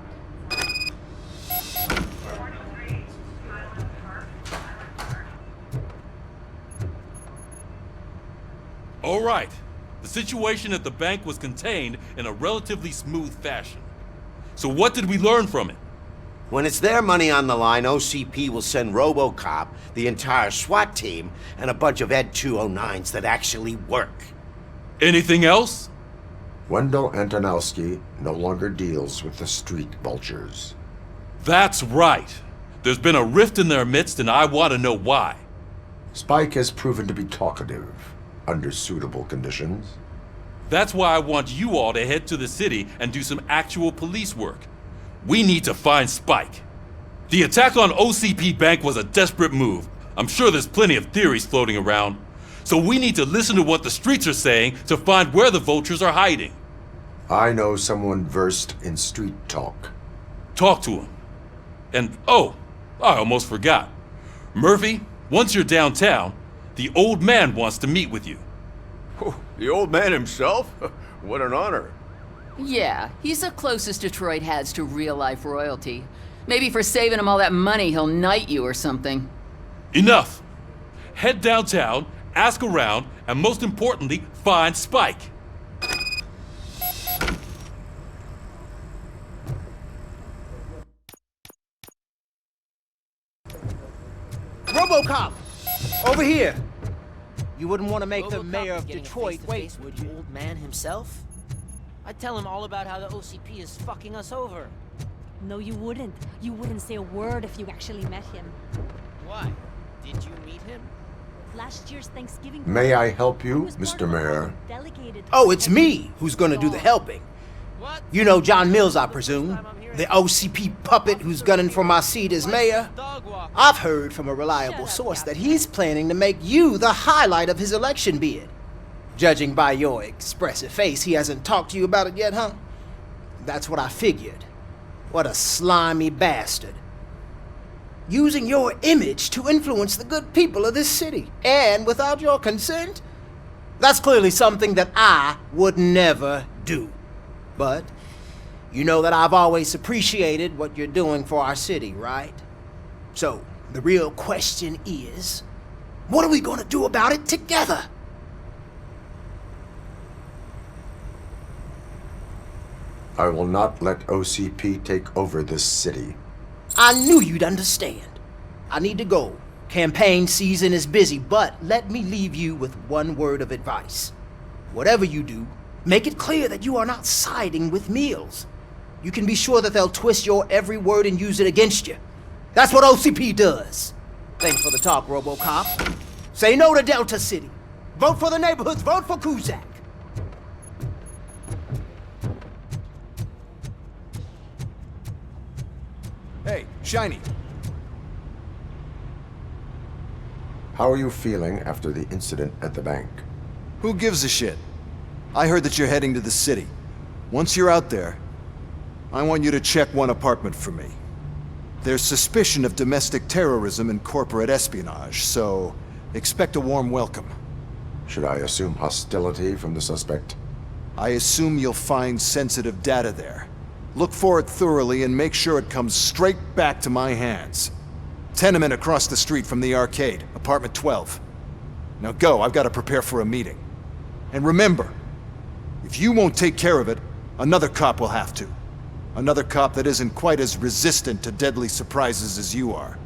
All right. The situation at the bank was contained in a relatively smooth fashion. So what did we learn from it?
When it's their money on the line, OCP will send Robocop, the entire SWAT team, and a bunch of Ed 209s that actually work.
Anything else?
Wendell Antonowski no longer deals with the street vultures.
That's right. There's been a rift in their midst, and I want to know why.
Spike has proven to be talkative, under suitable conditions.
That's why I want you all to head to the city and do some actual police work. We need to find Spike. The attack on OCP Bank was a desperate move. I'm sure there's plenty of theories floating around. So we need to listen to what the streets are saying to find where the vultures are hiding.
I know someone versed in street talk.
Talk to him. And, oh, I almost forgot. Murphy, once you're downtown, the old man wants to meet with you.
Oh, the old man himself? What an honor.
Yeah, he's the closest Detroit has to real-life royalty. Maybe for saving him all that money, he'll knight you or something.
Enough! Head downtown, ask around, and most importantly, find Spike.
Robocop! Over here! You wouldn't want to make the mayor of Detroit wait, would you?
Old man himself? I'd tell him all about how the OCP is fucking us over.
No, you wouldn't. You wouldn't say a word if you actually met him.
Why? Did you meet him?
Last year's Thanksgiving...
May I help you, Mr. Mayor?
Oh, it's me who's gonna do the helping. You know John Mills, I presume. The OCP puppet who's gunning for my seat as mayor. I've heard from a reliable source that he's planning to make you the highlight of his election bid. Judging by your expressive face, he hasn't talked to you about it yet, huh? That's what I figured. What a slimy bastard. Using your image to influence the good people of this city, and without your consent? That's clearly something that I would never do. But you know that I've always appreciated what you're doing for our city, right? So, the real question is, what are we gonna do about it together?
I will not let OCP take over this city.
I knew you'd understand. I need to go. Campaign season is busy, but let me leave you with one word of advice. Whatever you do, make it clear that you are not siding with Mills. You can be sure that they'll twist your every word and use it against you. That's what OCP does. Thanks for the talk, Robocop. Say no to Delta City. Vote for the neighborhoods. Vote for Kuzak.
Hey, Shiny.
How are you feeling after the incident at the bank?
Who gives a shit? I heard that you're heading to the city. Once you're out there, I want you to check one apartment for me. There's suspicion of domestic terrorism and corporate espionage, so expect a warm welcome.
Should I assume hostility from the suspect?
I assume you'll find sensitive data there. Look for it thoroughly and make sure it comes straight back to my hands. Tenement across the street from the arcade, apartment 12. Now go, I've got to prepare for a meeting. And remember, if you won't take care of it, another cop will have to. Another cop that isn't quite as resistant to deadly surprises as you are.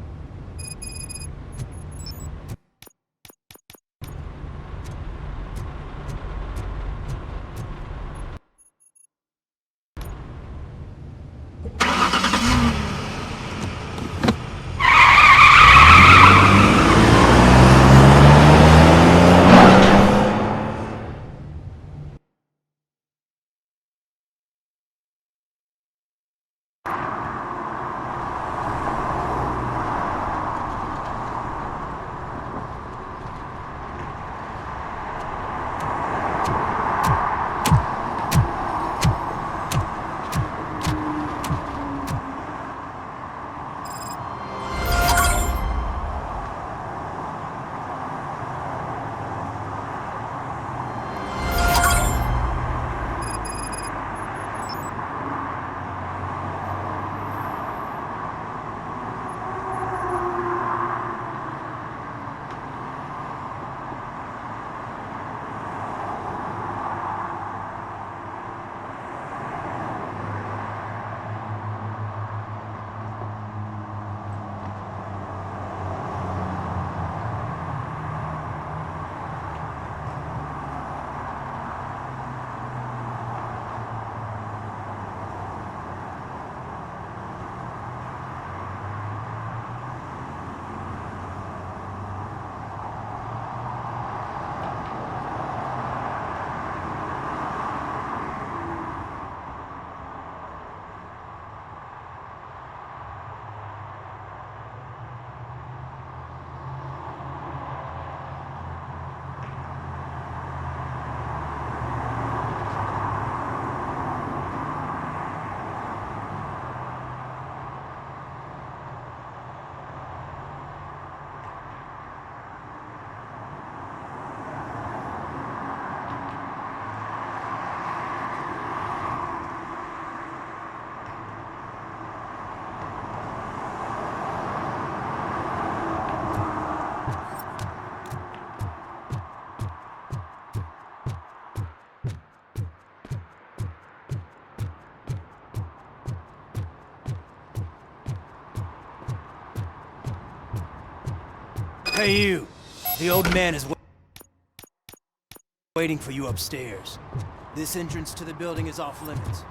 Hey you, the old man is waiting for you upstairs. This entrance to the building is off limits.